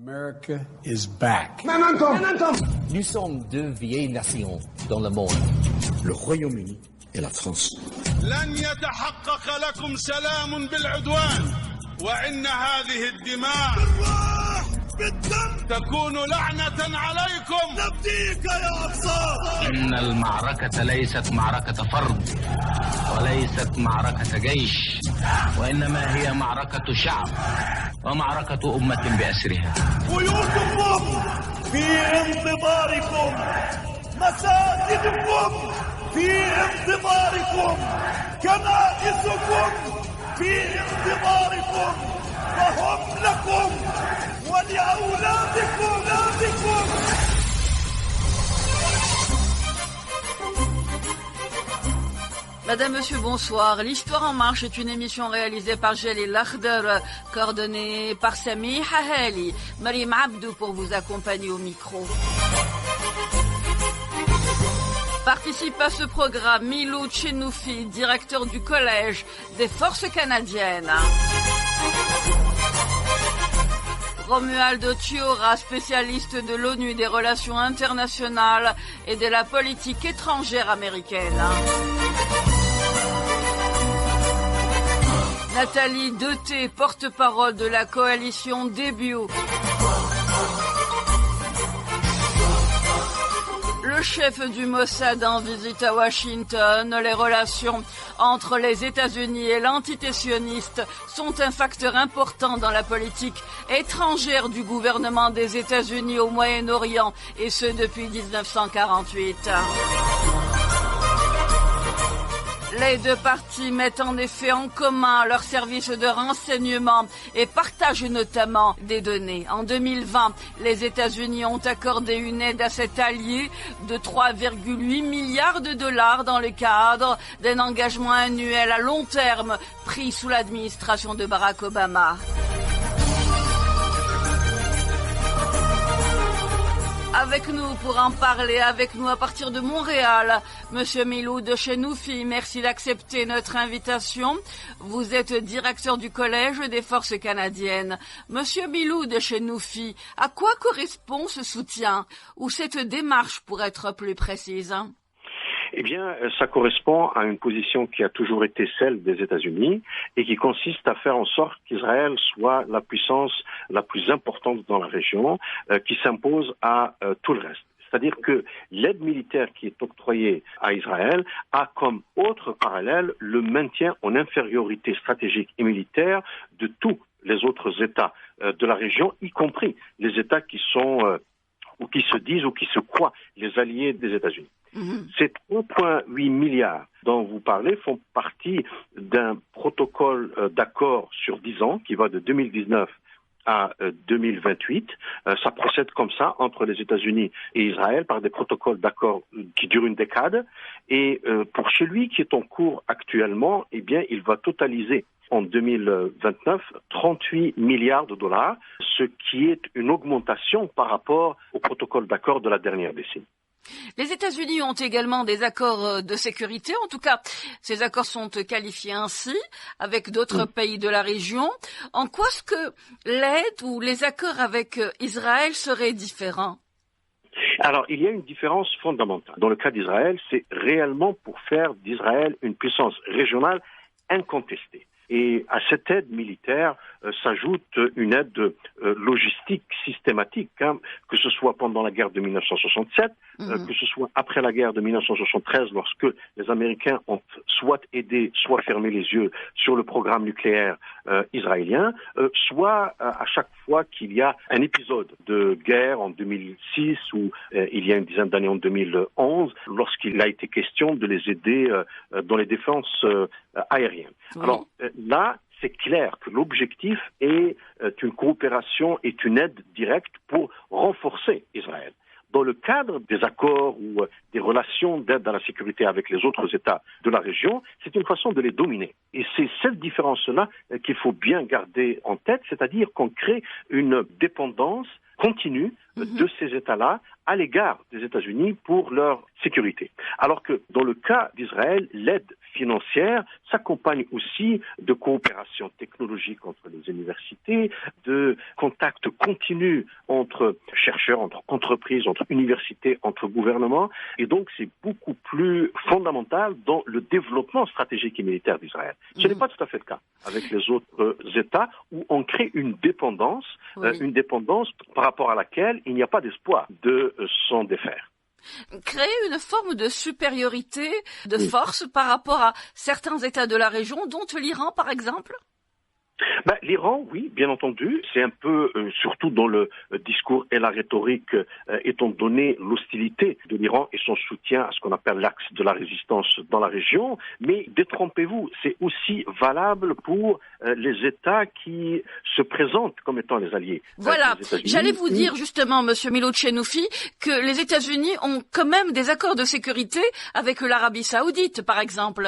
America is back. Nous sommes deux vieilles nations dans le monde, le Royaume-Uni et la France. لن يتحقق لكم سلام بالعدوان وإن هذه الدماء تكون لعنة عليكم. نفديك يا أقصى. إن المعركة ليست معركة فرد وليست معركة جيش، وإنما هي معركة شعب ومعركة أمة بأسرها. بيوتكم في انتظاركم، مساجدكم في انتظاركم، كنائسكم في انتظاركم، فهم لكم ولأولادكم. Madame, Monsieur, bonsoir. L'Histoire en marche est une émission réalisée par Jalil Akhdar, coordonnée par Sami Hahali. Marim Abdou pour vous accompagner au micro. Participe à ce programme Milou Chenoufi, directeur du Collège des Forces canadiennes. Romualdo Chiora, spécialiste de l'ONU, des relations internationales et de la politique étrangère américaine. Nathalie Deté, porte-parole de la coalition Début. Le chef du Mossad en visite à Washington. Les relations entre les États-Unis et l'entité sioniste sont un facteur important dans la politique étrangère du gouvernement des États-Unis au Moyen-Orient, et ce depuis 1948. Les deux parties mettent en effet en commun leurs services de renseignement et partagent notamment des données. En 2020, les États-Unis ont accordé une aide à cet allié de 3,8 milliards de dollars dans le cadre d'un engagement annuel à long terme pris sous l'administration de Barack Obama. Avec nous pour en parler, avec nous à partir de Montréal, Monsieur Milou de Chenoufi, merci d'accepter notre invitation. Vous êtes directeur du Collège des Forces canadiennes. Monsieur Milou de Chenoufi, à quoi correspond ce soutien ou cette démarche pour être plus précise? Eh bien, ça correspond à une position qui a toujours été celle des États-Unis et qui consiste à faire en sorte qu'Israël soit la puissance la plus importante dans la région, qui s'impose à tout le reste. C'est-à-dire que l'aide militaire qui est octroyée à Israël a comme autre parallèle le maintien en infériorité stratégique et militaire de tous les autres États de la région, y compris les États qui sont ou qui se disent ou qui se croient les alliés des États-Unis. Ces 3,8 milliards dont vous parlez font partie d'un protocole d'accord sur 10 ans qui va de 2019 à 2028. Ça procède comme ça entre les États-Unis et Israël par des protocoles d'accord qui durent une décade. Et pour celui qui est en cours actuellement, eh bien, il va totaliser en 2029 38 milliards de dollars, ce qui est une augmentation par rapport au protocole d'accord de la dernière décennie. Les États-Unis ont également des accords de sécurité. En tout cas, ces accords sont qualifiés ainsi avec d'autres pays de la région. En quoi est-ce que l'aide ou les accords avec Israël seraient différents? Alors, il y a une différence fondamentale. Dans le cas d'Israël, c'est réellement pour faire d'Israël une puissance régionale incontestée. Et à cette aide militaire s'ajoute une aide logistique systématique, que ce soit pendant la guerre de 1967, que ce soit après la guerre de 1973, lorsque les Américains ont soit aidé, soit fermé les yeux sur le programme nucléaire israélien, soit à chaque fois qu'il y a un épisode de guerre en 2006 ou il y a une dizaine d'années en 2011, lorsqu'il a été question de les aider dans les défenses aériennes. Oui. Alors là, c'est clair que l'objectif est une coopération et une aide directe pour renforcer Israël. Dans le cadre des accords ou des relations d'aide à la sécurité avec les autres États de la région, c'est une façon de les dominer. Et c'est cette différence-là qu'il faut bien garder en tête, c'est-à-dire qu'on crée une dépendance continue de ces États-là à l'égard des États-Unis pour leur sécurité. Alors que dans le cas d'Israël, l'aide financière s'accompagne aussi de coopération technologique entre les universités, de contacts continus entre chercheurs, entre entreprises, entre universités, entre gouvernements. Et donc, c'est beaucoup plus fondamental dans le développement stratégique et militaire d'Israël. Ce n'est pas tout à fait le cas avec les autres États où on crée une dépendance par rapport à laquelle il n'y a pas d'espoir de s'en défaire. Créer une forme de supériorité de force par rapport à certains États de la région, dont l'Iran par exemple? L'Iran, oui, bien entendu, c'est un peu, surtout dans le discours et la rhétorique, étant donné l'hostilité de l'Iran et son soutien à ce qu'on appelle l'axe de la résistance dans la région. Mais détrompez-vous, c'est aussi valable pour les États qui se présentent comme étant les alliés. Voilà, j'allais vous dire justement, Monsieur Milot Chenoufi, que les États-Unis ont quand même des accords de sécurité avec l'Arabie Saoudite, par exemple.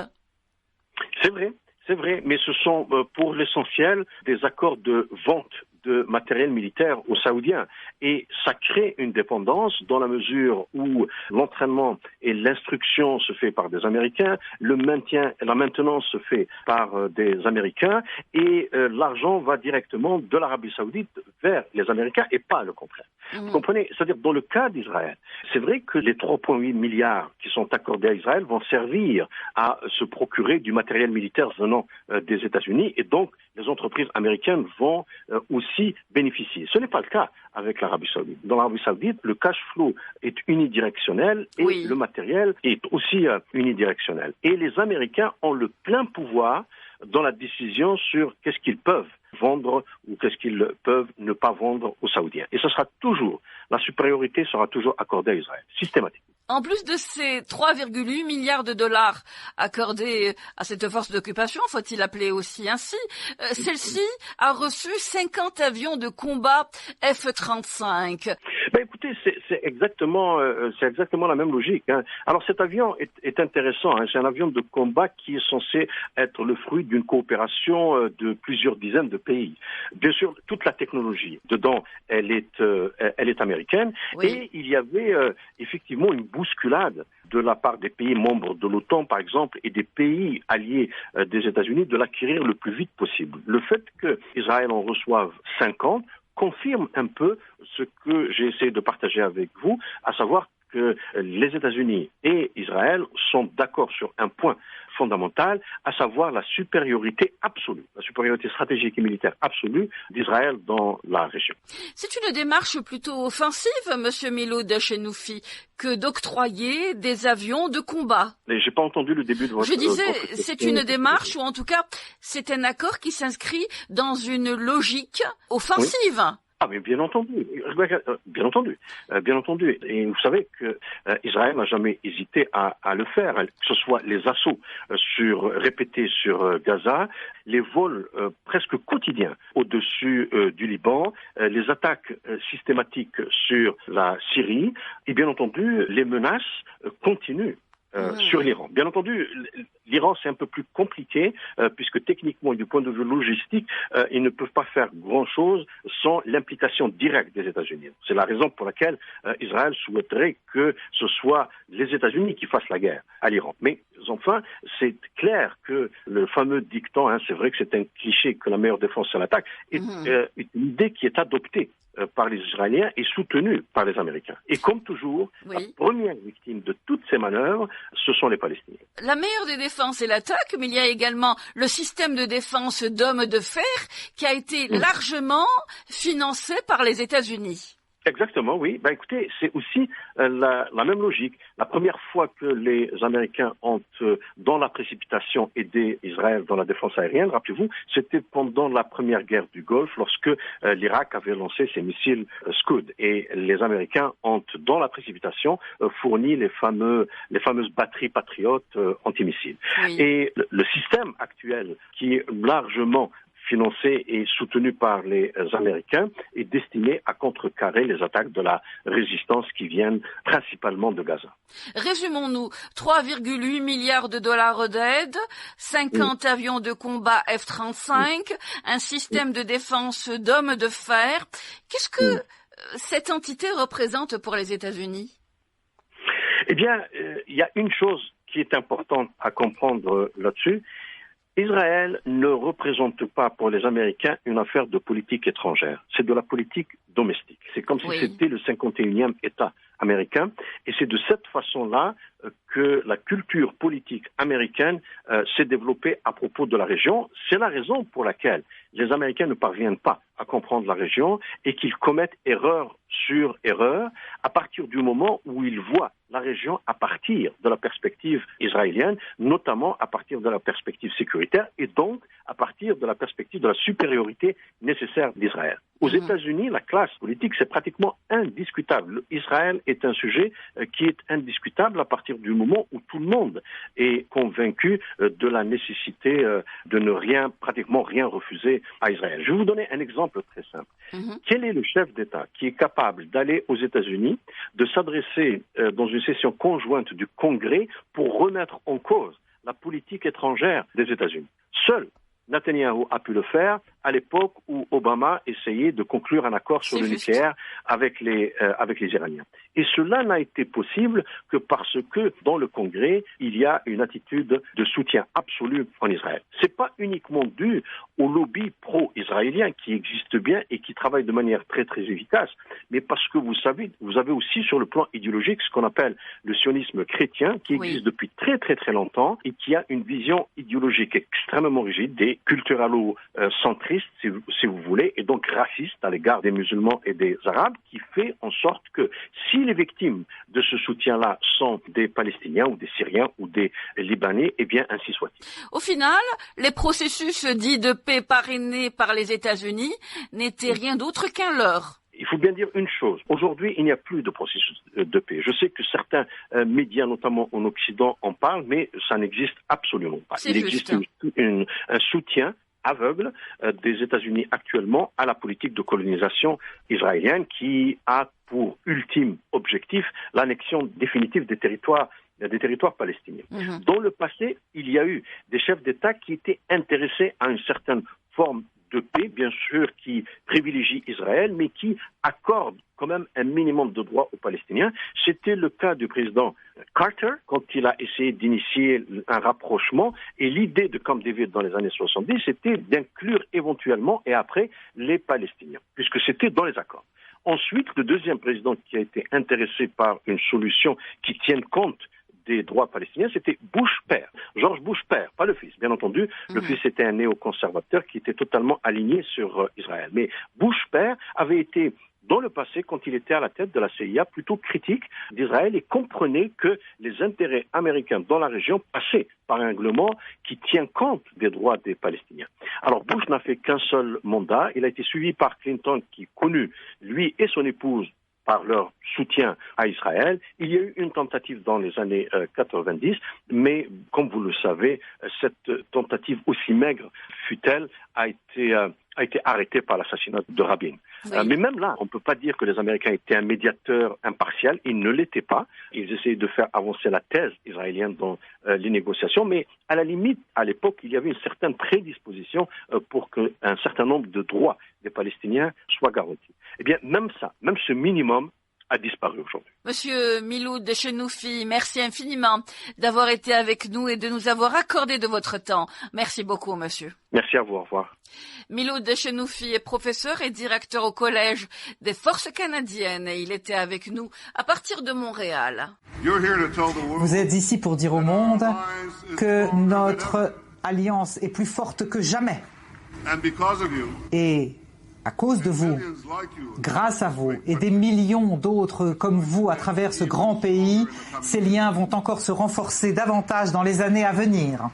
C'est vrai, mais ce sont pour l'essentiel des accords de vente de matériel militaire aux Saoudiens. Et ça crée une dépendance dans la mesure où l'entraînement et l'instruction se fait par des Américains, le maintien et la maintenance se fait par des Américains, et l'argent va directement de l'Arabie Saoudite vers les Américains et pas le contraire. Vous comprenez? C'est-à-dire, dans le cas d'Israël, c'est vrai que les 3,8 milliards qui sont accordés à Israël vont servir à se procurer du matériel militaire venant des États-Unis, et donc les entreprises américaines vont aussi bénéficier. Ce n'est pas le cas avec l'Arabie Saoudite. Dans l'Arabie Saoudite, le cash flow est unidirectionnel et le matériel est aussi unidirectionnel. Et les Américains ont le plein pouvoir dans la décision sur qu'est-ce qu'ils peuvent vendre ou qu'est-ce qu'ils peuvent ne pas vendre aux Saoudiens. Et la supériorité sera toujours accordée à Israël, systématiquement. En plus de ces 3,8 milliards de dollars accordés à cette force d'occupation, faut-il appeler aussi ainsi, celle-ci a reçu 50 avions de combat F-35. Écoutez, c'est exactement la même logique. Alors cet avion est intéressant. C'est un avion de combat qui est censé être le fruit d'une coopération de plusieurs dizaines de pays. Bien sûr, toute la technologie dedans, elle est américaine. Oui. Et il y avait effectivement une bousculade de la part des pays membres de l'OTAN, par exemple, et des pays alliés des États-Unis de l'acquérir le plus vite possible. Le fait qu'Israël en reçoive 50 confirme un peu ce que j'ai essayé de partager avec vous, à savoir que les États-Unis et Israël sont d'accord sur un point fondamental, à savoir la supériorité absolue, la supériorité stratégique et militaire absolue d'Israël dans la région. C'est une démarche plutôt offensive, Monsieur Milot Chenoufi, que d'octroyer des avions de combat. J'ai pas entendu le début de votre... Je disais, c'est une démarche, ou en tout cas, c'est un accord qui s'inscrit dans une logique offensive. Oui. Ah, mais bien entendu. Et vous savez que Israël n'a jamais hésité à le faire, que ce soit les assauts répétés sur Gaza, les vols presque quotidiens au-dessus du Liban, les attaques systématiques sur la Syrie, et bien entendu, les menaces continuent. Sur l'Iran. Bien entendu, l'Iran c'est un peu plus compliqué puisque techniquement, du point de vue logistique, ils ne peuvent pas faire grand-chose sans l'implication directe des États-Unis. C'est la raison pour laquelle Israël souhaiterait que ce soit les États-Unis qui fassent la guerre à l'Iran. Mais enfin, c'est clair que le fameux dicton, c'est vrai que c'est un cliché que la meilleure défense c'est l'attaque, est une idée qui est adoptée par les Israéliens et soutenue par les Américains. Et comme toujours, la première victime de toutes ces manœuvres, ce sont les Palestiniens. La meilleure des défenses est l'attaque, mais il y a également le système de défense d'hommes de fer qui a été largement financé par les États-Unis. Exactement, oui. Écoutez, c'est aussi la même logique. La première fois que les Américains ont, dans la précipitation, aidé Israël dans la défense aérienne, rappelez-vous, c'était pendant la première guerre du Golfe, lorsque l'Irak avait lancé ses missiles Scud. Et les Américains ont, dans la précipitation, fourni les fameuses batteries patriotes antimissiles. Oui. Et le système actuel, qui est largement financé et soutenu par les Américains, est destiné à contrecarrer les attaques de la résistance qui viennent principalement de Gaza. Résumons-nous, 3,8 milliards de dollars d'aide, 50 avions de combat F-35, un système de défense d'hommes de fer. Qu'est-ce que cette entité représente pour les États-Unis? Eh bien, il y a une chose qui est importante à comprendre là-dessus. Israël ne représente pas pour les Américains une affaire de politique étrangère. C'est de la politique domestique. C'est comme si c'était le 51e État américain. Et c'est de cette façon-là que la culture politique américaine s'est développée à propos de la région. C'est la raison pour laquelle les Américains ne parviennent pas à comprendre la région et qu'ils commettent erreur sur erreur à partir du moment où ils voient la région à partir de la perspective israélienne, notamment à partir de la perspective sécuritaire et donc à partir de la perspective de la supériorité nécessaire d'Israël. Aux États-Unis, la classe politique, c'est pratiquement indiscutable. Israël est un sujet qui est indiscutable à partir du moment où tout le monde est convaincu de la nécessité de ne pratiquement rien refuser à Israël. Je vais vous donner un exemple très simple. Quel est le chef d'État qui est capable d'aller aux États-Unis, de s'adresser dans une session conjointe du Congrès pour remettre en cause la politique étrangère des États-Unis? Seul Netanyahou a pu le faire à l'époque où Obama essayait de conclure un accord sur le nucléaire avec les Iraniens. Et cela n'a été possible que parce que dans le Congrès, il y a une attitude de soutien absolu en Israël. C'est pas uniquement dû au lobby pro-israélien qui existe bien et qui travaille de manière très très efficace, mais parce que vous savez, vous avez aussi sur le plan idéologique ce qu'on appelle le sionisme chrétien qui existe depuis très très très longtemps et qui a une vision idéologique extrêmement rigide, des culturalo-centristes si vous voulez, et donc raciste à l'égard des musulmans et des arabes, qui fait en sorte que si les victimes de ce soutien-là sont des Palestiniens ou des Syriens ou des Libanais, eh bien ainsi soit-il. Au final, les processus dits de paix parrainés par les États-Unis n'étaient rien d'autre qu'un leurre. Il faut bien dire une chose. Aujourd'hui, il n'y a plus de processus de paix. Je sais que certains médias, notamment en Occident, en parlent, mais ça n'existe absolument pas. Il existe un soutien aveugle des États-Unis actuellement à la politique de colonisation israélienne qui a pour ultime objectif l'annexion définitive des territoires palestiniens. Dans le passé, il y a eu des chefs d'État qui étaient intéressés à une certaine forme de paix, bien sûr, qui privilégie Israël, mais qui accorde quand même un minimum de droits aux Palestiniens. C'était le cas du président Carter, quand il a essayé d'initier un rapprochement, et l'idée de Camp David dans les années 70, c'était d'inclure éventuellement, et après, les Palestiniens, puisque c'était dans les accords. Ensuite, le deuxième président qui a été intéressé par une solution qui tienne compte des droits palestiniens, c'était Bush père. George Bush père, pas le fils, bien entendu. Le fils était un néoconservateur qui était totalement aligné sur Israël. Mais Bush père avait été, dans le passé, quand il était à la tête de la CIA, plutôt critique d'Israël et comprenait que les intérêts américains dans la région passaient par un règlement qui tient compte des droits des Palestiniens. Alors Bush n'a fait qu'un seul mandat. Il a été suivi par Clinton, qui connut, lui et son épouse, par leur soutien à Israël. Il y a eu une tentative dans les années 90, mais comme vous le savez, cette tentative, aussi maigre fut-elle, a été arrêtée par l'assassinat de Rabin. Mais même là, on ne peut pas dire que les Américains étaient un médiateur impartial. Ils ne l'étaient pas. Ils essayaient de faire avancer la thèse israélienne dans les négociations, mais à la limite, à l'époque, il y avait une certaine prédisposition pour qu'un certain nombre de droits des Palestiniens soient garantis. Eh bien, même ça, même ce minimum a disparu aujourd'hui. Monsieur Miloud Chenoufi, merci infiniment d'avoir été avec nous et de nous avoir accordé de votre temps. Merci beaucoup, monsieur. Merci à vous, au revoir. Miloud Chenoufi est professeur et directeur au Collège des Forces canadiennes et il était avec nous à partir de Montréal. Vous êtes ici pour dire au monde que notre alliance est plus forte que jamais. Et à cause de vous, grâce à vous et des millions d'autres comme vous à travers ce grand pays, ces liens vont encore se renforcer davantage dans les années à venir.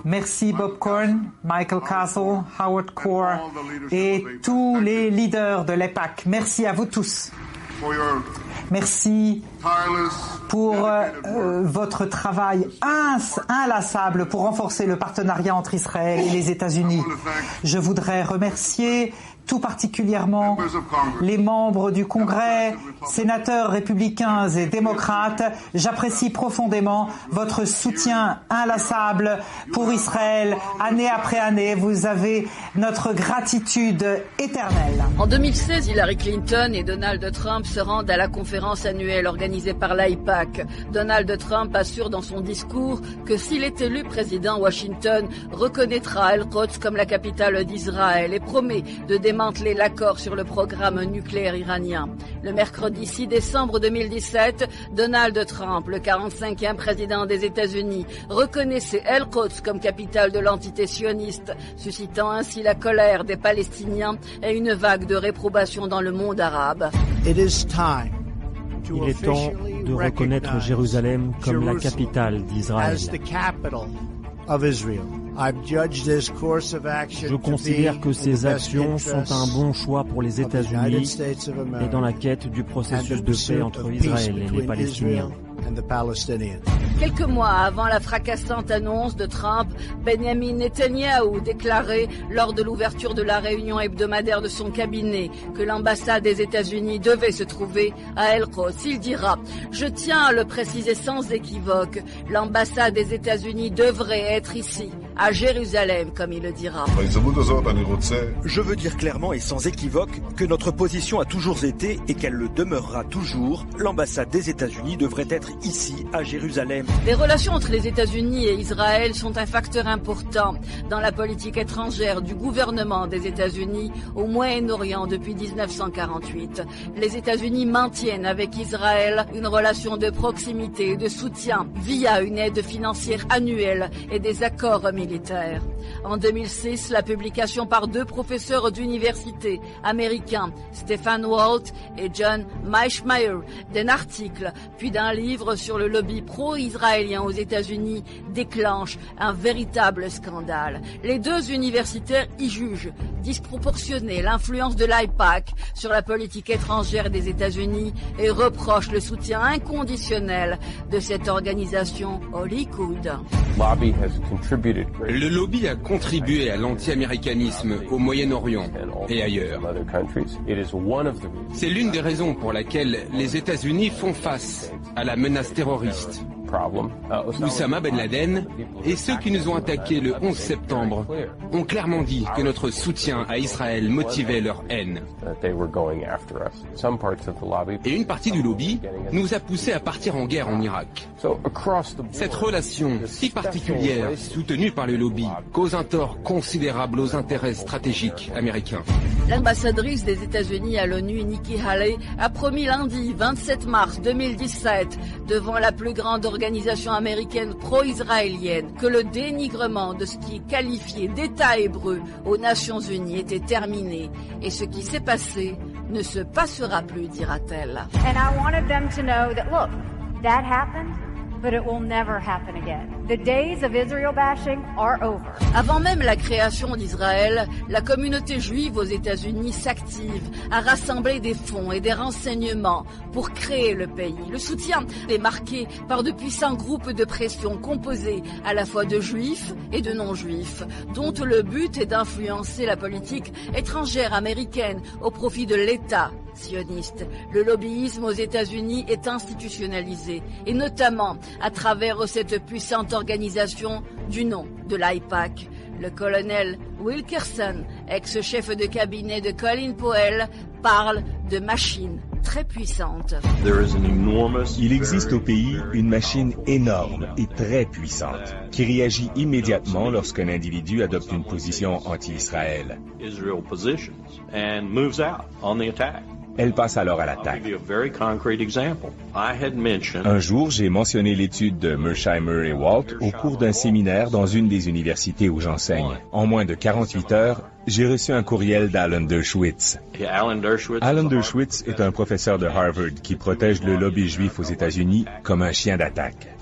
Merci Bob Corn, Michael Castle, Howard Core et tous les leaders de l'EPAC. Merci à vous tous. Merci pour votre travail inlassable pour renforcer le partenariat entre Israël et les États-Unis. Je voudrais remercier tout particulièrement les membres du Congrès, sénateurs républicains et démocrates, j'apprécie profondément votre soutien inlassable pour Israël. Année après année, vous avez notre gratitude éternelle. En 2016, Hillary Clinton et Donald Trump se rendent à la conférence annuelle organisée par l'AIPAC. Donald Trump assure dans son discours que s'il est élu président, Washington reconnaîtra El-Quds comme la capitale d'Israël et promet de démanteler l'accord sur le programme nucléaire iranien. Le mercredi 6 décembre 2017, Donald Trump, le 45e président des États-Unis, reconnaissait El-Quds comme capitale de l'entité sioniste, suscitant ainsi la colère des Palestiniens et une vague de réprobation dans le monde arabe. It is time. Il est temps de reconnaître Jérusalem comme la capitale d'Israël. Je considère que ces actions sont un bon choix pour les États-Unis et dans la quête du processus de paix entre Israël et les Palestiniens. Quelques mois avant la fracassante annonce de Trump, Benjamin Netanyahou déclarait lors de l'ouverture de la réunion hebdomadaire de son cabinet que l'ambassade des États-Unis devait se trouver à El-Quds. Il dira « Je tiens à le préciser sans équivoque, l'ambassade des États-Unis devrait être ici, à Jérusalem, comme il le dira. » Je veux dire clairement et sans équivoque que notre position a toujours été et qu'elle le demeurera toujours. L'ambassade des États-Unis devrait être ici, à Jérusalem. Les relations entre les États-Unis et Israël sont un facteur important dans la politique étrangère du gouvernement des États-Unis au Moyen-Orient depuis 1948. Les États-Unis maintiennent avec Israël une relation de proximité et de soutien via une aide financière annuelle et des accords militaires. En 2006, la publication par deux professeurs d'université américains, Stephen Walt et John Meishmeyer, d'un article puis d'un livre sur le lobby pro-israélien aux États-Unis déclenche un véritable scandale. Les deux universitaires y jugent disproportionnée l'influence de l'AIPAC sur la politique étrangère des États-Unis et reprochent le soutien inconditionnel de cette organisation au Likoud. Le lobby a contribué à l'anti-américanisme au Moyen-Orient et ailleurs. C'est l'une des raisons pour laquelle les États-Unis font face à la menace terroriste. Oussama Ben Laden et ceux qui nous ont attaqués le 11 septembre ont clairement dit que notre soutien à Israël motivait leur haine. Et une partie du lobby nous a poussés à partir en guerre en Irak. Cette relation si particulière, soutenue par le lobby, cause un tort considérable aux intérêts stratégiques américains. L'ambassadrice des États-Unis à l'ONU, Nikki Haley, a promis lundi 27 mars 2017 devant la plus grande organisation américaine pro-israélienne que le dénigrement de ce qui est qualifié d'État hébreu aux Nations Unies était terminé. Et ce qui s'est passé ne se passera plus, dira-t-elle. And I wanted them to know that, look, that happened, but it will never happen again. The days of Israel bashing are over. Avant même la création d'Israël, la communauté juive aux États-Unis s'active à rassembler des fonds et des renseignements pour créer le pays. Le soutien est marqué par de puissants groupes de pression composés à la fois de juifs et de non-juifs, dont le but est d'influencer la politique étrangère américaine au profit de l'État sioniste. Le lobbyisme aux États-Unis est institutionnalisé, et notamment à travers cette puissante organisation du nom de l'AIPAC. Le colonel Wilkerson, ex-chef de cabinet de Colin Powell, parle de machines très puissantes. Il existe au pays une machine énorme et très puissante qui réagit immédiatement lorsqu'un individu adopte une position anti-Israël. Elle passe alors à l'attaque. Un jour, j'ai mentionné l'étude de Mearsheimer et Walt au cours d'un séminaire dans une des universités où j'enseigne. En moins de 48 heures, j'ai reçu un courriel d'Alan Dershowitz. Alan Dershowitz est un professeur de Harvard qui protège le lobby juif aux États-Unis comme un chien d'attaque.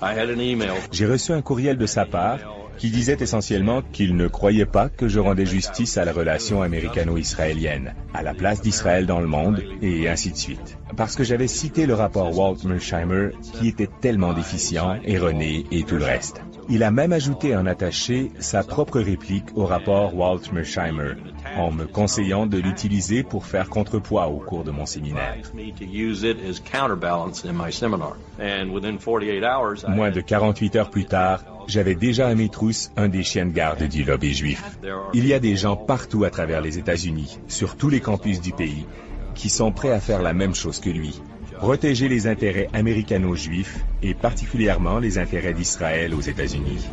J'ai reçu un courriel de sa part qui disait essentiellement qu'il ne croyait pas que je rendais justice à la relation américano-israélienne, à la place d'Israël dans le monde, et ainsi de suite. Parce que j'avais cité le rapport Walt Mearsheimer, qui était tellement déficient, erroné et tout le reste. Il a même ajouté en attaché sa propre réplique au rapport Walt Mersheimer, en me conseillant de l'utiliser pour faire contrepoids au cours de mon séminaire. Moins de 48 heures plus tard, j'avais déjà à mes trousses un des chiens de garde du lobby juif. Il y a des gens partout à travers les États-Unis, sur tous les campus du pays, qui sont prêts à faire la même chose que lui. Protéger les intérêts américano-juifs et particulièrement les intérêts d'Israël aux États-Unis.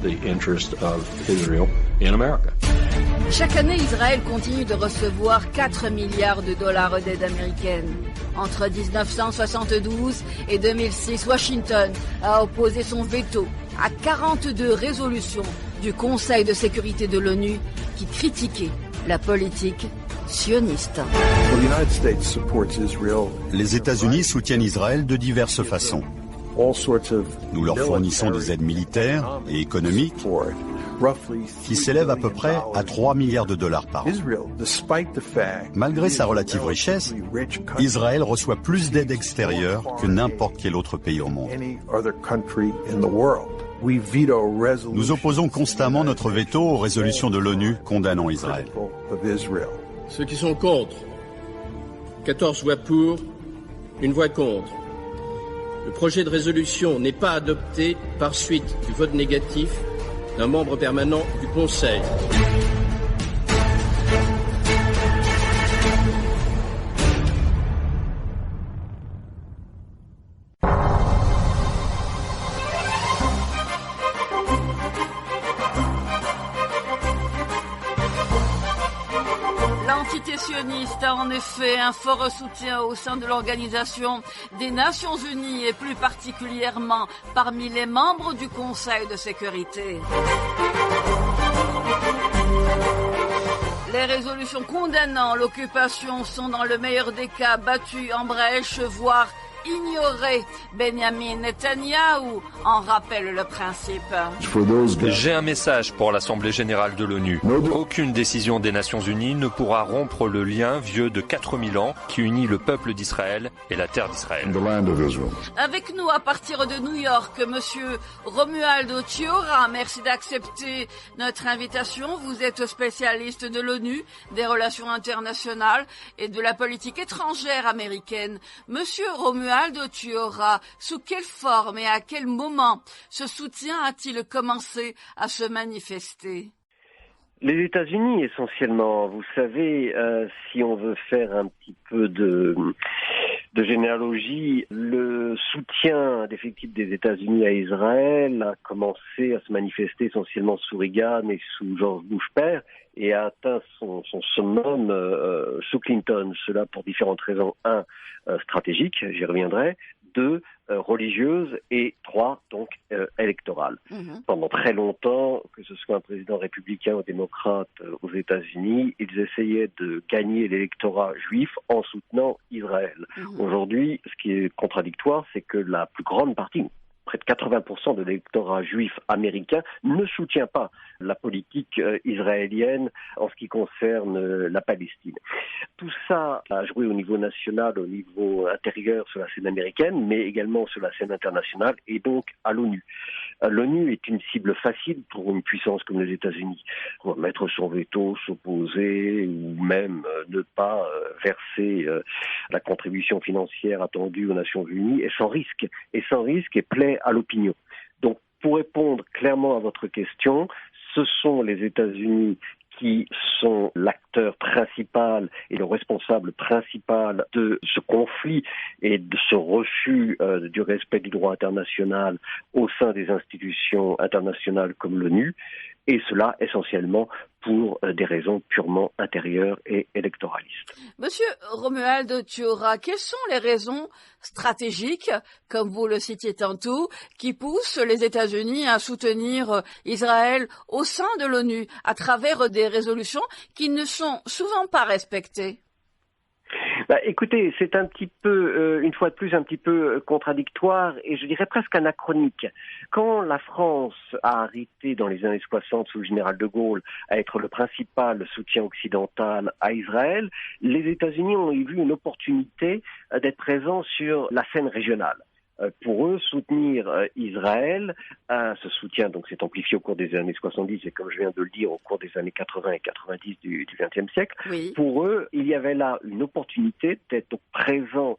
Chaque année, Israël continue de recevoir 4 milliards de dollars d'aide américaine. Entre 1972 et 2006, Washington a opposé son veto à 42 résolutions du Conseil de sécurité de l'ONU qui critiquaient la politique sioniste. Les États-Unis soutiennent Israël de diverses façons. Nous leur fournissons des aides militaires et économiques qui s'élèvent à peu près à 3 milliards de dollars par an. Malgré sa relative richesse, Israël reçoit plus d'aide extérieure que n'importe quel autre pays au monde. Nous opposons constamment notre veto aux résolutions de l'ONU condamnant Israël. Ceux qui sont contre, 14 voix pour, 1 voix contre. Le projet de résolution n'est pas adopté par suite du vote négatif d'un membre permanent du Conseil. L'entité sioniste a en effet un fort soutien au sein de l'Organisation des Nations Unies et plus particulièrement parmi les membres du Conseil de sécurité. Les résolutions condamnant l'occupation sont dans le meilleur des cas battues en brèche, voire ignorer. Benjamin Netanyahou en rappelle le principe. J'ai un message pour l'Assemblée générale de l'ONU. Aucune décision des Nations Unies ne pourra rompre le lien vieux de 4000 ans qui unit le peuple d'Israël et la terre d'Israël. Avec nous à partir de New York, monsieur Romualdo Chiora, merci d'accepter notre invitation. Vous êtes spécialiste de l'ONU, des relations internationales et de la politique étrangère américaine. Monsieur Romualdo Chiora, sous quelle forme et à quel moment ce soutien a-t-il commencé à se manifester? Les États-Unis essentiellement, vous savez, si on veut faire un petit peu de généalogie, le soutien d'effectifs des États-Unis à Israël a commencé à se manifester essentiellement sous Reagan et sous George Bush père et a atteint son summum sous Clinton. Cela pour différentes raisons. 1, stratégique, j'y reviendrai. 2, religieuse et 3, donc électorale. Pendant très longtemps, que ce soit un président républicain ou démocrate aux États-Unis, ils essayaient de gagner l'électorat juif en soutenant Israël. Aujourd'hui, ce qui est contradictoire, c'est que la plus grande partie, près de 80% de l'électorat juif américain ne soutient pas la politique israélienne en ce qui concerne la Palestine. Tout ça a joué au niveau national, au niveau intérieur sur la scène américaine, mais également sur la scène internationale et donc à l'ONU. L'ONU est une cible facile pour une puissance comme les États-Unis. Mettre son veto, s'opposer ou même ne pas verser la contribution financière attendue aux Nations Unies est sans risque et plaît à l'opinion. Donc, pour répondre clairement à votre question, ce sont les États-Unis qui sont l'acteur principal et le responsable principal de ce conflit et de ce refus du respect du droit international au sein des institutions internationales comme l'ONU, et cela essentiellement pour des raisons purement intérieures et électoralistes. Monsieur Romualdo Chiora, quelles sont les raisons stratégiques, comme vous le citiez tantôt, qui poussent les États-Unis à soutenir Israël au sein de l'ONU à travers des résolutions qui ne sont souvent pas respectées? Écoutez, c'est un petit peu, une fois de plus, un petit peu contradictoire et je dirais presque anachronique. Quand la France a arrêté dans les années 60 sous le général de Gaulle à être le principal soutien occidental à Israël, les États-Unis ont vu une opportunité d'être présents sur la scène régionale. Pour eux, soutenir Israël, ce soutien donc s'est amplifié au cours des années 70 et comme je viens de le dire, au cours des années 80 et 90 du XXe siècle. Oui. Pour eux, il y avait là une opportunité d'être présent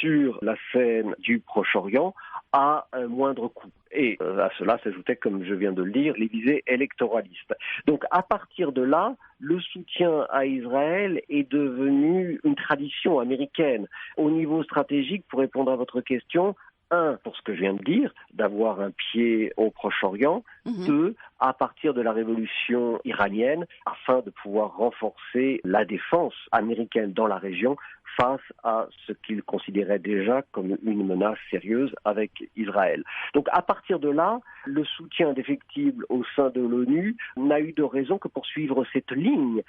sur la scène du Proche-Orient à un moindre coût. Et à cela s'ajoutaient, comme je viens de le dire, les visées électoralistes. Donc à partir de là, le soutien à Israël est devenu une tradition américaine. Au niveau stratégique, pour répondre à votre question, 1, pour ce que je viens de dire, d'avoir un pied au Proche-Orient. 2, à partir de la révolution iranienne, afin de pouvoir renforcer la défense américaine dans la région face à ce qu'ils considéraient déjà comme une menace sérieuse avec Israël. Donc à partir de là, le soutien indéfectible au sein de l'ONU n'a eu de raison que pour suivre cette ligne.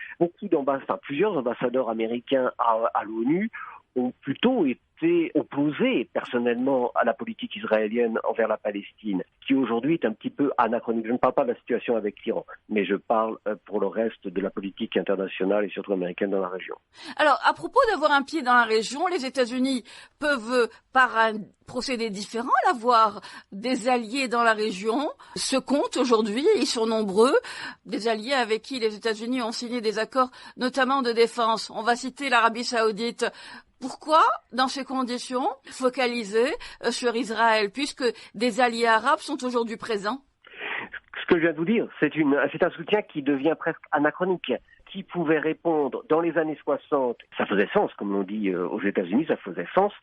Plusieurs ambassadeurs américains à l'ONU ont plutôt été opposés personnellement à la politique israélienne envers la Palestine, qui aujourd'hui est un petit peu anachronique. Je ne parle pas de la situation avec l'Iran, mais je parle pour le reste de la politique internationale et surtout américaine dans la région. Alors, à propos d'avoir un pied dans la région, les États-Unis peuvent, par un procédé différent, avoir des alliés dans la région, se comptent aujourd'hui, et ils sont nombreux, des alliés avec qui les États-Unis ont signé des accords, notamment de défense. On va citer l'Arabie Saoudite. Pourquoi, dans ces conditions, focaliser sur Israël, puisque des alliés arabes sont aujourd'hui présents? Ce que je viens de vous dire, c'est un soutien qui devient presque anachronique. Qui pouvait répondre dans les années 60, ça faisait sens, comme on dit aux États-Unis, ça faisait sens,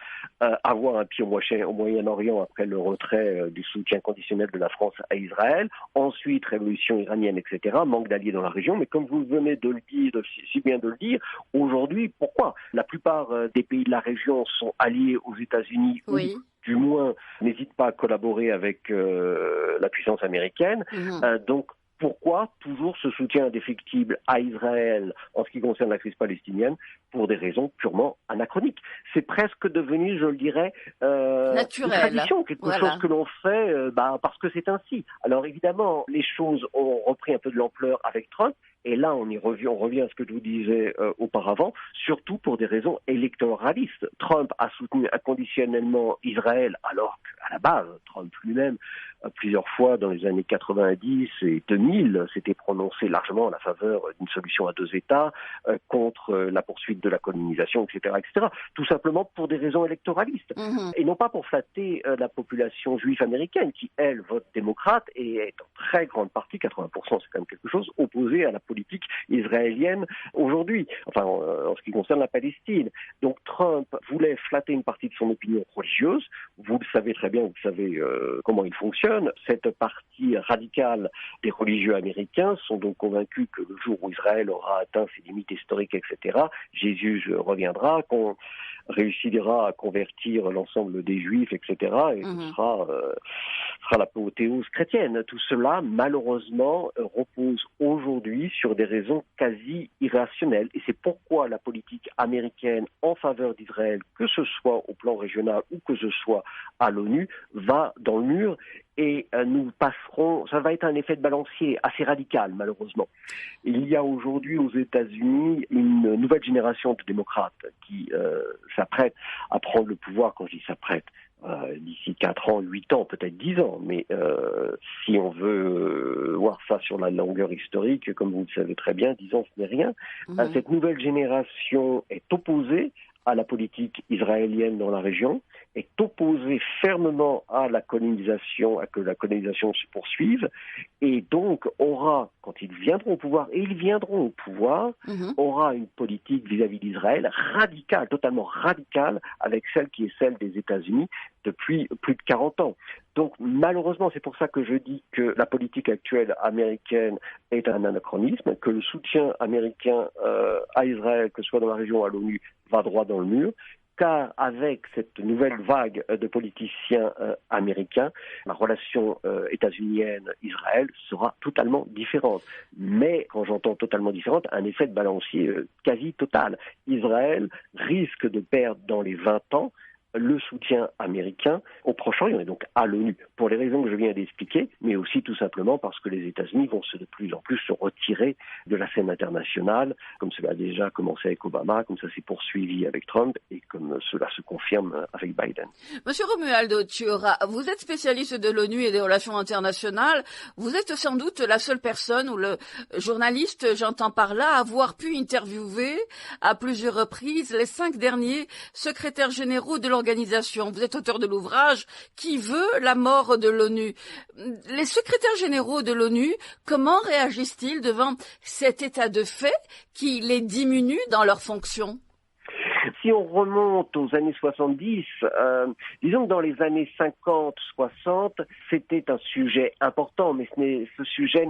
avoir un pied au Moyen-Orient après le retrait du soutien conditionnel de la France à Israël, ensuite révolution iranienne, etc., manque d'alliés dans la région, mais comme vous venez de le dire, si bien de le dire, aujourd'hui, pourquoi? La plupart des pays de la région sont alliés aux États-Unis, oui. Du moins n'hésitent pas à collaborer avec la puissance américaine, donc pourquoi toujours ce soutien indéfectible à Israël en ce qui concerne la crise palestinienne pour des raisons purement anachroniques? C'est presque devenu, je le dirais, naturel, une tradition, quelque chose que l'on fait parce que c'est ainsi. Alors évidemment, les choses ont repris un peu de l'ampleur avec Trump. Et là, on revient à ce que je vous disais auparavant, surtout pour des raisons électoralistes. Trump a soutenu inconditionnellement Israël, alors qu'à la base, Trump lui-même, plusieurs fois dans les années 90 et 2000, s'était prononcé largement en la faveur d'une solution à 2 États, contre la poursuite de la colonisation, etc., etc. Tout simplement pour des raisons électoralistes. Et non pas pour flatter la population juive américaine, qui, elle, vote démocrate et est en très grande partie, 80%, c'est quand même quelque chose, opposée à la politique israélienne aujourd'hui, enfin en ce qui concerne la Palestine. Donc Trump voulait flatter une partie de son opinion religieuse. Vous le savez très bien, vous savez comment il fonctionne. Cette partie radicale des religieux américains sont donc convaincus que le jour où Israël aura atteint ses limites historiques, etc., Jésus reviendra, qu'on réussira à convertir l'ensemble des Juifs, etc., et ce sera l'apothéose chrétienne. Tout cela, malheureusement, repose aujourd'hui sur des raisons quasi irrationnelles. Et c'est pourquoi la politique américaine en faveur d'Israël, que ce soit au plan régional ou que ce soit à l'ONU, va dans le mur. Et nous passerons, ça va être un effet de balancier assez radical, malheureusement. Il y a aujourd'hui aux États-Unis une nouvelle génération de démocrates qui s'apprête à prendre le pouvoir. Quand je dis s'apprête, d'ici 4 ans, 8 ans, peut-être 10 ans, mais si on veut voir ça sur la longueur historique, comme vous le savez très bien, 10 ans ce n'est rien. Cette nouvelle génération est opposée à la politique israélienne dans la région, est opposée fermement à la colonisation, à que la colonisation se poursuive, et donc aura, quand ils viendront au pouvoir, et ils viendront au pouvoir, aura une politique vis-à-vis d'Israël radicale, totalement radicale, avec celle qui est celle des États-Unis depuis plus de 40 ans. Donc malheureusement, c'est pour ça que je dis que la politique actuelle américaine est un anachronisme, que le soutien américain à Israël, que ce soit dans la région ou à l'ONU, va droit dans le mur, car avec cette nouvelle vague de politiciens américains, la relation états-unienne-Israël sera totalement différente. Mais quand j'entends totalement différente, un effet de balancier quasi total. Israël risque de perdre dans les 20 ans le soutien américain au Proche-Orient et donc à l'ONU, pour les raisons que je viens d'expliquer, mais aussi tout simplement parce que les États-Unis vont de plus en plus se retirer de la scène internationale, comme cela a déjà commencé avec Obama, comme ça s'est poursuivi avec Trump et comme cela se confirme avec Biden. Monsieur Romualdo Chiora, vous êtes spécialiste de l'ONU et des relations internationales. Vous êtes sans doute la seule personne ou le journaliste, j'entends par là, à avoir pu interviewer à plusieurs reprises les 5 derniers secrétaires généraux de l'organisation. Vous êtes auteur de l'ouvrage « Qui veut la mort de l'ONU ». Les secrétaires généraux de l'ONU, comment réagissent-ils devant cet état de fait qui les diminue dans leurs fonctions ? Si on remonte aux années 70, disons que dans les années 50-60, c'était un sujet important, mais ce sujet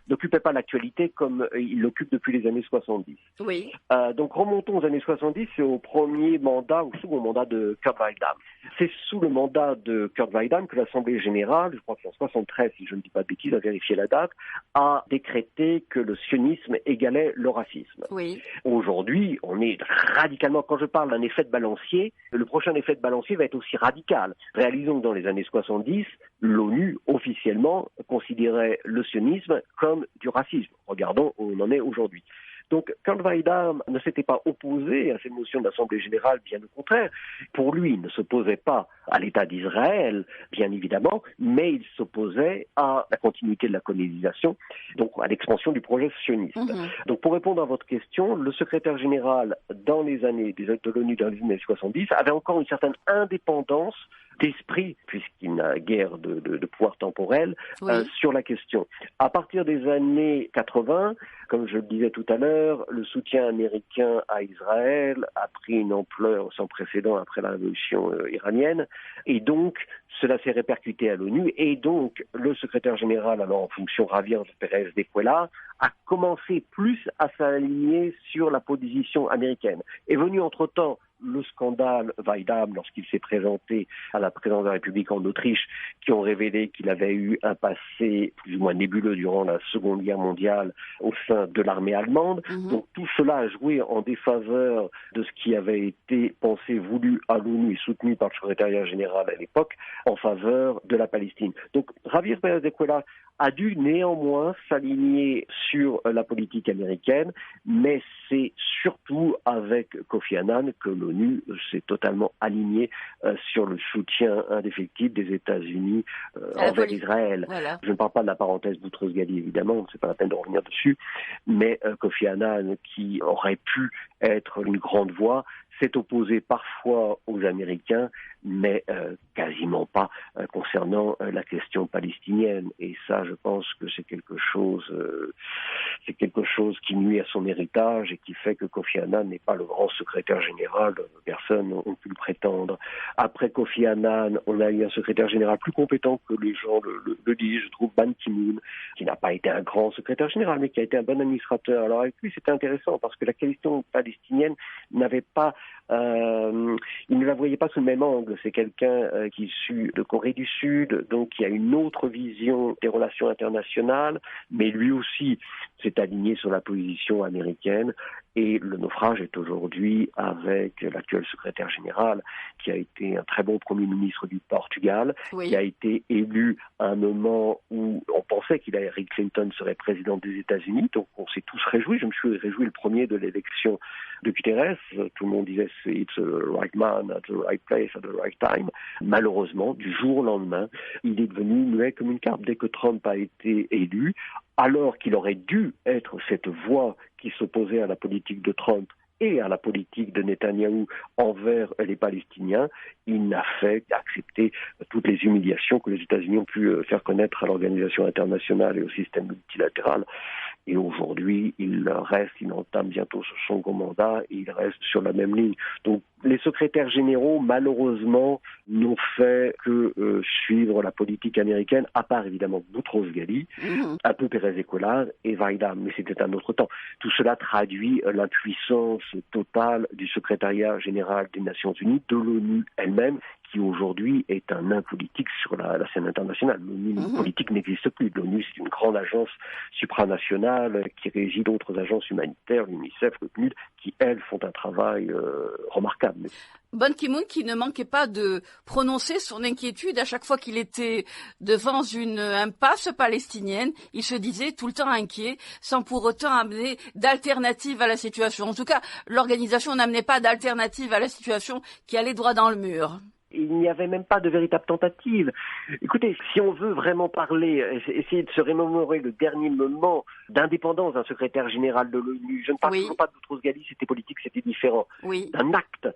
n'occupait pas l'actualité comme il l'occupe depuis les années 70. Oui. Donc remontons aux années 70, c'est au premier mandat, ou second mandat de Kurt Waldheim. C'est sous le mandat de Kurt Waldheim que l'Assemblée générale, je crois que c'est en 73, si je ne dis pas de bêtises, à vérifier la date, a décrété que le sionisme égalait le racisme. Oui. Aujourd'hui, on est radicalement, quand je parle d'un effet de balancier, le prochain effet de balancier va être aussi radical. Réalisons que dans les années 70, l'ONU, officiellement, considérait le sionisme comme du racisme. Regardons où on en est aujourd'hui. Donc, Kurt Waldheim ne s'était pas opposé à cette motion de l'Assemblée générale, bien au contraire. Pour lui, il ne s'opposait pas à l'État d'Israël, bien évidemment, mais il s'opposait à la continuité de la colonisation, donc à l'expansion du projet sioniste. Donc, pour répondre à votre question, le secrétaire général dans les années de l'ONU dans les années 70 avait encore une certaine indépendance d'esprit, puisqu'il n'a guère de pouvoir temporel, sur la question. À partir des années 80, comme je le disais tout à l'heure, le soutien américain à Israël a pris une ampleur sans précédent après la révolution iranienne, et donc cela s'est répercuté à l'ONU, et donc le secrétaire général, alors en fonction Javier Pérez de Cuellar, a commencé plus à s'aligner sur la position américaine. Est venu entre-temps le scandale Waldheim lorsqu'il s'est présenté à la présidence de la République en Autriche, qui ont révélé qu'il avait eu un passé plus ou moins nébuleux durant la Seconde Guerre mondiale au sein de l'armée allemande. Donc tout cela a joué en défaveur de ce qui avait été pensé, voulu à l'ONU et soutenu par le secrétariat général à l'époque, en faveur de la Palestine. Donc Javier Pérez de Cuellar a dû néanmoins s'aligner sur la politique américaine, mais c'est surtout avec Kofi Annan que l'ONU s'est totalement alignée sur le soutien indéfectible des États-Unis envers Israël. Voilà. Je ne parle pas de la parenthèse Boutros-Ghali, évidemment, c'est pas la peine de revenir dessus, mais Kofi Annan, qui aurait pu être une grande voix, s'est opposé parfois aux Américains, mais quasiment pas concernant la question palestinienne. Et ça, je pense que c'est quelque chose qui nuit à son héritage et qui fait que Kofi Annan n'est pas le grand secrétaire général. Personne n'a pu le prétendre. Après Kofi Annan, on a eu un secrétaire général plus compétent que les gens le disent, je trouve, Ban Ki-moon, qui n'a pas été un grand secrétaire général, mais qui a été un bon administrateur. Alors avec lui, c'était intéressant parce que la question palestinienne n'avait pas il ne la voyait pas sous le même angle. C'est quelqu'un qui est issu de Corée du Sud, donc qui a une autre vision des relations internationales, mais lui aussi s'est aligné sur la position américaine. Et le naufrage est aujourd'hui avec l'actuel secrétaire général, qui a été un très bon Premier ministre du Portugal, qui a été élu à un moment où on pensait qu'Hillary Clinton serait présidente des États-Unis. Donc on s'est tous réjouis. Je me suis réjoui le premier de l'élection de Guterres. Tout le monde disait « it's the right man at the right place at the right time ». Malheureusement, du jour au lendemain, il est devenu muet comme une carpe. Dès que Trump a été élu, alors qu'il aurait dû être cette voix qui s'opposait à la politique de Trump et à la politique de Netanyahou envers les Palestiniens, il n'a fait qu'accepter toutes les humiliations que les États-Unis ont pu faire connaître à l'organisation internationale et au système multilatéral. Et aujourd'hui, il entame bientôt son second mandat et il reste sur la même ligne. Donc, les secrétaires généraux, malheureusement, n'ont fait que suivre la politique américaine, à part évidemment Boutros-Ghali, un peu Pérez de Cuellar et Waldheim, mais c'était un autre temps. Tout cela traduit l'impuissance totale du secrétariat général des Nations Unies, de l'ONU elle-même, qui aujourd'hui est un nain politique sur la scène internationale. L'ONU politique n'existe plus. L'ONU, c'est une grande agence supranationale qui régit d'autres agences humanitaires, l'UNICEF, le PNUD, qui, elles, font un travail remarquable. Ban Ki-moon qui ne manquait pas de prononcer son inquiétude à chaque fois qu'il était devant une impasse palestinienne. Il se disait tout le temps inquiet, sans pour autant amener d'alternative à la situation. En tout cas, l'organisation n'amenait pas d'alternative à la situation qui allait droit dans le mur. Il n'y avait même pas de véritable tentative. Écoutez, si on veut vraiment parler, essayer de se remémorer le dernier moment d'indépendance d'un secrétaire général de l'ONU, je ne parle toujours pas de Boutros-Ghali, c'était politique, c'était différent. D'un acte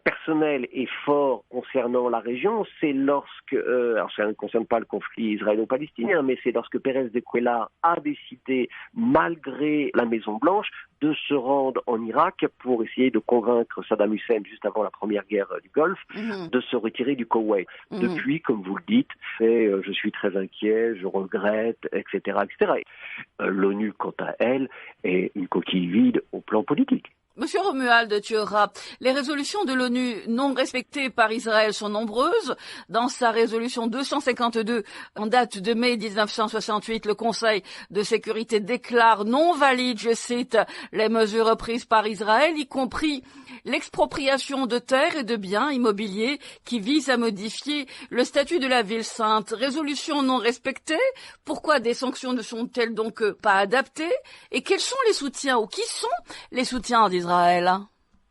personnel et fort concernant la région, c'est lorsque, alors ça ne concerne pas le conflit israélo-palestinien, mais c'est lorsque Pérez de Cuellar a décidé, malgré la Maison-Blanche, de se rendre en Irak pour essayer de convaincre Saddam Hussein, juste avant la première guerre du Golfe, de se retirer du Koweït. Depuis, comme vous le dites, je suis très inquiet, je regrette, etc., etc. L'ONU, quant à elle, est une coquille vide au plan politique. Monsieur Romuald Thiora, les résolutions de l'ONU non respectées par Israël sont nombreuses. Dans sa résolution 252, en date de mai 1968, le Conseil de sécurité déclare non valides, je cite, les mesures prises par Israël, y compris l'expropriation de terres et de biens immobiliers qui visent à modifier le statut de la ville sainte. Résolution non respectée, pourquoi des sanctions ne sont-elles donc pas adaptées? Et quels sont les soutiens, ou qui sont les soutiens d'Israël?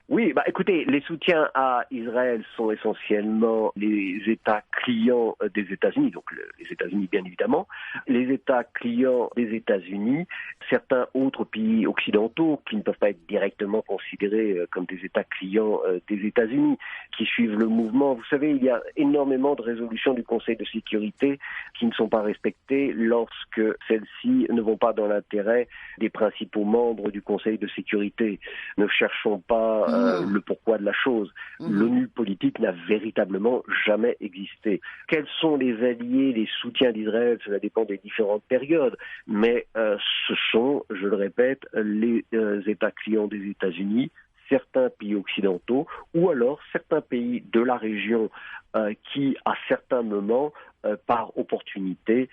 Oui, écoutez, les soutiens à Israël sont essentiellement les États clients des États-Unis, donc les États-Unis bien évidemment, les États clients des États-Unis, certains autres pays occidentaux qui ne peuvent pas être directement considérés comme des États clients des États-Unis, qui suivent le mouvement. Vous savez, il y a énormément de résolutions du Conseil de sécurité qui ne sont pas respectées lorsque celles-ci ne vont pas dans l'intérêt des principaux membres du Conseil de sécurité. Ne cherchons pas le pourquoi de la chose. L'ONU politique n'a véritablement jamais existé. Quels sont les alliés, les soutiens d'Israël? Cela dépend des différentes périodes, mais ce sont, je le répète, les États clients des États-Unis, certains pays occidentaux, ou alors certains pays de la région qui, à certains moments, par opportunité,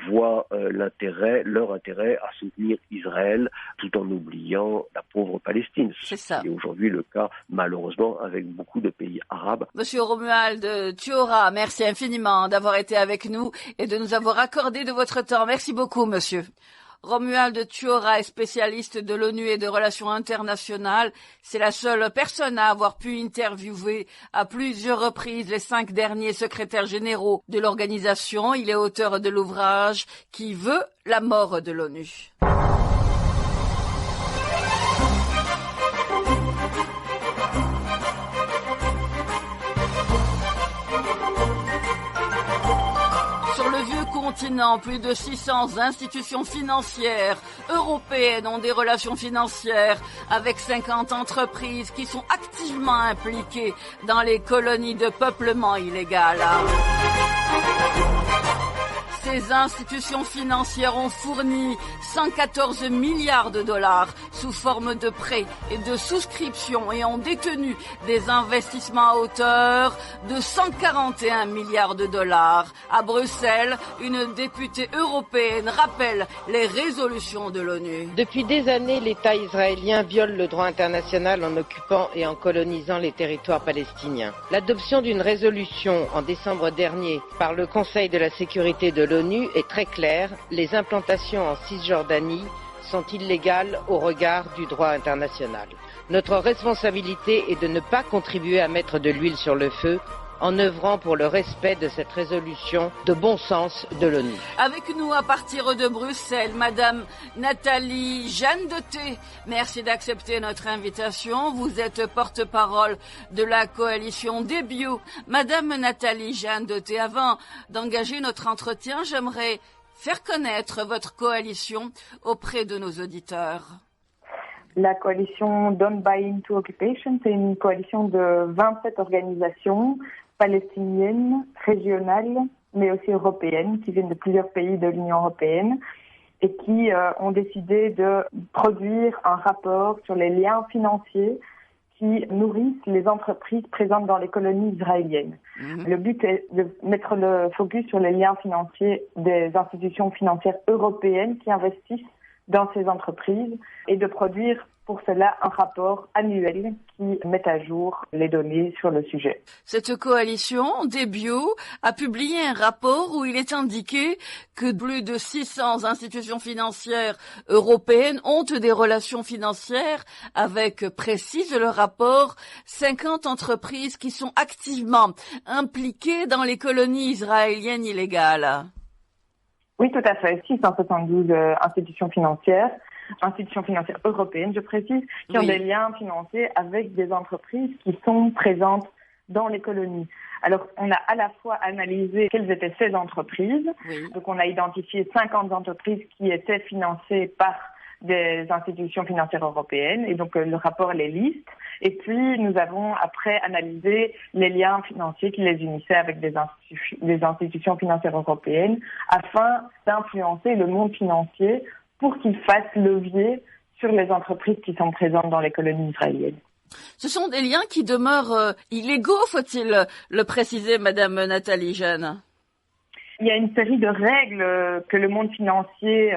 voient leur intérêt à soutenir Israël tout en oubliant la pauvre Palestine. C'est ça. C'est aujourd'hui le cas, malheureusement, avec beaucoup de pays arabes. Monsieur Romuald Thiora, merci infiniment d'avoir été avec nous et de nous avoir accordé de votre temps. Merci beaucoup, monsieur. Romuald Thiora est spécialiste de l'ONU et de relations internationales. C'est la seule personne à avoir pu interviewer à plusieurs reprises les 5 derniers secrétaires généraux de l'organisation. Il est auteur de l'ouvrage Qui veut la mort de l'ONU. Continent, plus de 600 institutions financières européennes ont des relations financières avec 50 entreprises qui sont activement impliquées dans les colonies de peuplement illégal. Ces institutions financières ont fourni 114 milliards de dollars sous forme de prêts et de souscriptions et ont détenu des investissements à hauteur de 141 milliards de dollars. À Bruxelles, une députée européenne rappelle les résolutions de l'ONU. Depuis des années, l'État israélien viole le droit international en occupant et en colonisant les territoires palestiniens. L'adoption d'une résolution en décembre dernier par le Conseil de la sécurité de l'ONU est très claire, les implantations en Cisjordanie sont illégales au regard du droit international. Notre responsabilité est de ne pas contribuer à mettre de l'huile sur le feu en œuvrant pour le respect de cette résolution de bon sens de l'ONU. Avec nous à partir de Bruxelles, Madame Nathalie Jeanne Doté. Merci d'accepter notre invitation. Vous êtes porte-parole de la coalition Début. Madame Nathalie Jeanne Doté, avant d'engager notre entretien, j'aimerais faire connaître votre coalition auprès de nos auditeurs. La coalition Don't Buy Into Occupation, c'est une coalition de 27 organisations palestiniennes, régionales, mais aussi européennes, qui viennent de plusieurs pays de l'Union européenne et qui ont décidé de produire un rapport sur les liens financiers qui nourrissent les entreprises présentes dans les colonies israéliennes. Le but est de mettre le focus sur les liens financiers des institutions financières européennes qui investissent dans ces entreprises et de produire pour cela un rapport annuel qui met à jour les données sur le sujet. Cette coalition, Debio, a publié un rapport où il est indiqué que plus de 600 institutions financières européennes ont des relations financières avec, précise le rapport, 50 entreprises qui sont activement impliquées dans les colonies israéliennes illégales. Oui, tout à fait. 672 institutions financières européennes, je précise, qui ont des liens financiers avec des entreprises qui sont présentes dans les colonies. Alors, on a à la fois analysé quelles étaient ces entreprises. Donc, on a identifié 50 entreprises qui étaient financées par des institutions financières européennes. Et donc, le rapport les liste. Et puis, nous avons après analysé les liens financiers qui les unissaient avec des institutions financières européennes afin d'influencer le monde financier pour qu'il fasse levier sur les entreprises qui sont présentes dans les colonies israéliennes. Ce sont des liens qui demeurent illégaux, faut-il le préciser, Madame Nathalie Jeanne? Il y a une série de règles que le monde financier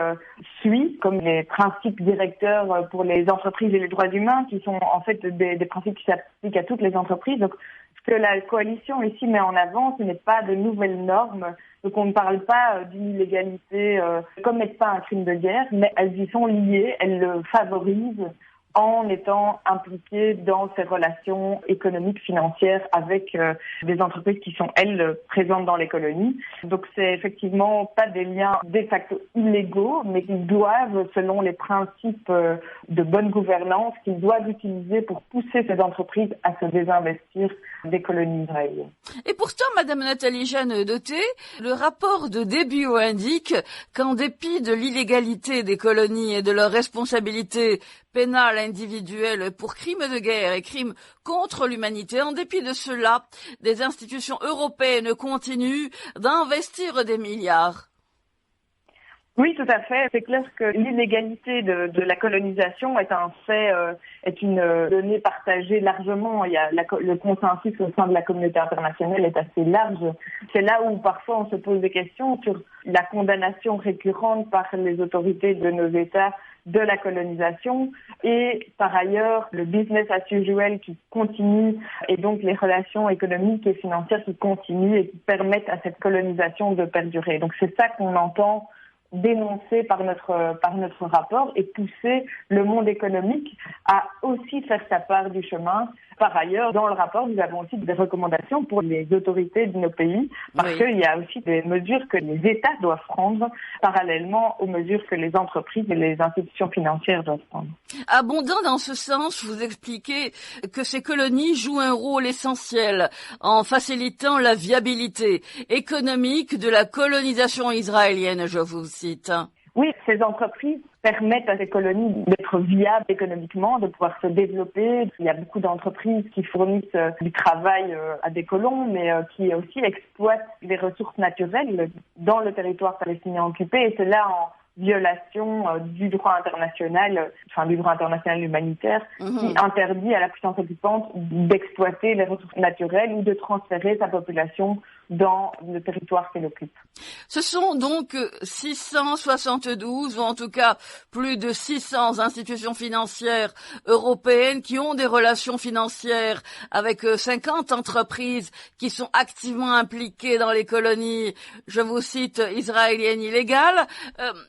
suit, comme les principes directeurs pour les entreprises et les droits humains, qui sont en fait des principes qui s'appliquent à toutes les entreprises. Donc, ce que la coalition ici met en avant, ce n'est pas de nouvelles normes. Donc, on ne parle pas d'une illégalité, commettent pas un crime de guerre, mais elles y sont liées, elles le favorisent en étant impliquées dans ces relations économiques, financières avec des entreprises qui sont, elles, présentes dans les colonies. Donc, c'est effectivement pas des liens de facto illégaux, mais qu'ils doivent, selon les principes de bonne gouvernance, qu'ils doivent utiliser pour pousser ces entreprises à se désinvestir des colonies israéliennes. Et pourtant, Madame Nathalie Jeanne Doté, le rapport de Debio indique qu'en dépit de l'illégalité des colonies et de leur responsabilité pénale individuelle pour crimes de guerre et crimes contre l'humanité, en dépit de cela, des institutions européennes continuent d'investir des milliards. Oui, tout à fait. C'est clair que l'illégalité de la colonisation est un fait, est une donnée partagée largement. Il y a le consensus au sein de la communauté internationale est assez large. C'est là où parfois on se pose des questions sur la condamnation récurrente par les autorités de nos États de la colonisation et par ailleurs le business as usual qui continue et donc les relations économiques et financières qui continuent et qui permettent à cette colonisation de perdurer. Donc c'est ça qu'on entend dénoncer par notre rapport et pousser le monde économique à aussi faire sa part du chemin. Par ailleurs, dans le rapport, nous avons aussi des recommandations pour les autorités de nos pays parce qu'il y a aussi des mesures que les États doivent prendre parallèlement aux mesures que les entreprises et les institutions financières doivent prendre. Abondant dans ce sens, vous expliquez que ces colonies jouent un rôle essentiel en facilitant la viabilité économique de la colonisation israélienne, je vous cite. Oui, ces entreprises permettent à ces colonies d'être viables économiquement, de pouvoir se développer. Il y a beaucoup d'entreprises qui fournissent du travail à des colons, mais qui aussi exploitent les ressources naturelles dans le territoire palestinien occupé, et cela en violation du droit international, du droit international humanitaire, qui interdit à la puissance occupante d'exploiter les ressources naturelles ou de transférer sa population dans le territoire qu'elle occupe. Ce sont donc 672, ou en tout cas plus de 600 institutions financières européennes qui ont des relations financières avec 50 entreprises qui sont activement impliquées dans les colonies, je vous cite, israéliennes illégales.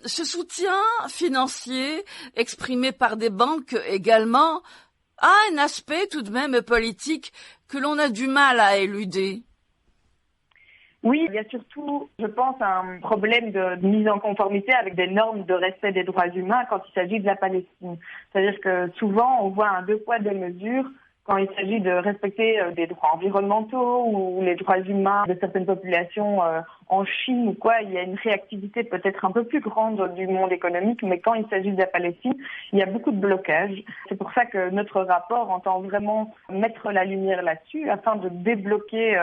Ce soutien financier exprimé par des banques également a un aspect tout de même politique que l'on a du mal à éluder. Oui, il y a surtout, je pense, un problème de mise en conformité avec des normes de respect des droits humains quand il s'agit de la Palestine. C'est-à-dire que souvent, on voit un deux poids, deux mesures quand il s'agit de respecter des droits environnementaux ou les droits humains de certaines populations en Chine ou quoi. Il y a une réactivité peut-être un peu plus grande du monde économique, mais quand il s'agit de la Palestine, il y a beaucoup de blocages. C'est pour ça que notre rapport entend vraiment mettre la lumière là-dessus afin de débloquer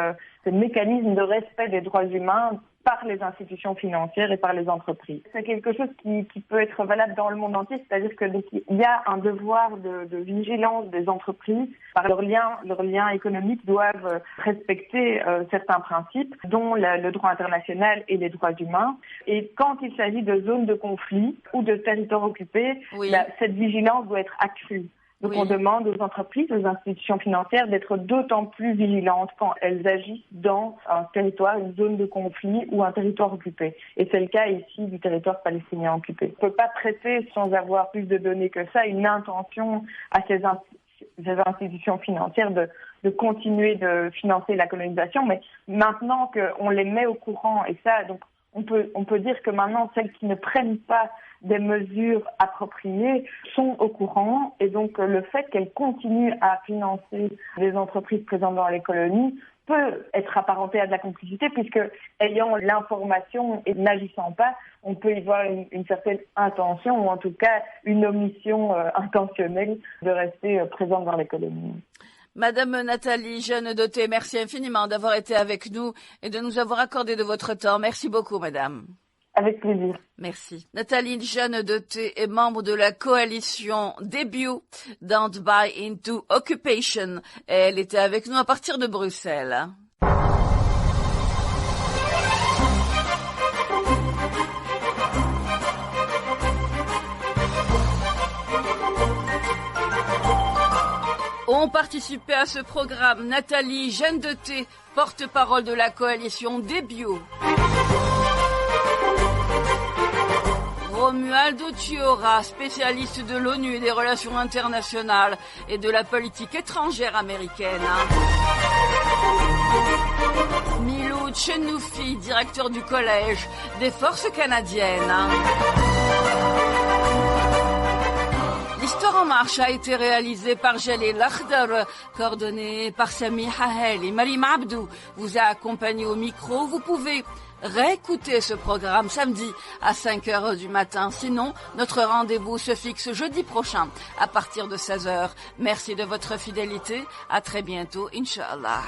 ce mécanisme de respect des droits humains par les institutions financières et par les entreprises. C'est quelque chose qui peut être valable dans le monde entier, c'est-à-dire que il y a un devoir de vigilance des entreprises. Par leurs liens économiques doivent respecter certains principes, dont le droit international et les droits humains. Et quand il s'agit de zones de conflit ou de territoires occupés, cette vigilance doit être accrue. Donc on demande aux entreprises, aux institutions financières d'être d'autant plus vigilantes quand elles agissent dans un territoire, une zone de conflit ou un territoire occupé. Et c'est le cas ici du territoire palestinien occupé. On ne peut pas traiter sans avoir plus de données que ça une intention à ces institutions financières de continuer de financer la colonisation, mais maintenant qu'on les met au courant, et ça, donc on peut dire que maintenant celles qui ne prennent pas des mesures appropriées sont au courant, et donc le fait qu'elles continuent à financer les entreprises présentes dans les colonies peut être apparenté à de la complicité, puisque ayant l'information et n'agissant pas, on peut y voir une certaine intention, ou en tout cas une omission intentionnelle de rester présente dans les colonies. Madame Nathalie Jeanne-Doté, merci infiniment d'avoir été avec nous et de nous avoir accordé de votre temps. Merci beaucoup, madame. Avec plaisir. Merci. Nathalie Jeanne-Doté est membre de la coalition Debut Don't Buy Into Occupation. Elle était avec nous à partir de Bruxelles. Ont participé à ce programme Nathalie Jeanne-Doté, porte-parole de la coalition Debut. Romualdo Chiora, spécialiste de l'ONU et des relations internationales et de la politique étrangère américaine. Milou Chenoufi, directeur du collège des forces canadiennes. L'Histoire en marche a été réalisée par Jalil Akhdar, coordonnée par Sami Hahel et Marim Abdou vous a accompagné au micro. Vous pouvez réécouter ce programme samedi à 5h du matin. Sinon, notre rendez-vous se fixe jeudi prochain à partir de 16h. Merci de votre fidélité. À très bientôt, Inch'Allah.